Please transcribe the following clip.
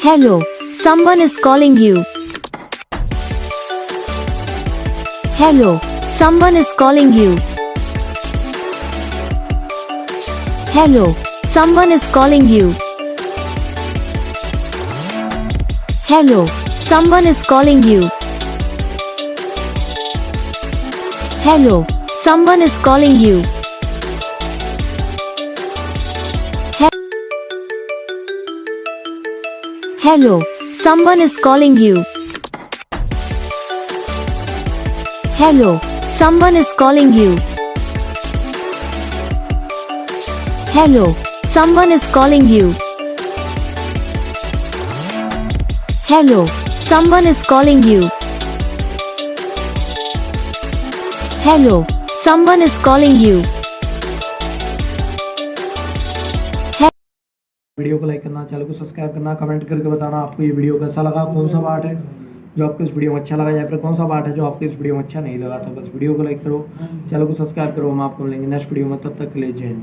Hello, someone is calling you. Hello, someone is calling you. Hello, someone is calling you. Hello, someone is calling you. Hello, someone is calling you. Hello, someone is calling you. Hello, someone is calling you. Hello, someone is calling you. Hello, someone is calling you. Hello, someone is calling you. Video को like करना, channel को subscribe करना, comment करके बताना आपको ये video कैसा लगा, कौन सा पार्ट है जो आपको इस वीडियो में अच्छा लगा या फिर कौन सा पार्ट है जो आपको इस वीडियो में अच्छा नहीं लगा। तो बस वीडियो को लाइक करो, चैनल को सब्सक्राइब करो। हम आपको मिलेंगे नेक्स्ट वीडियो में, तब तक के लिए जय हिंद।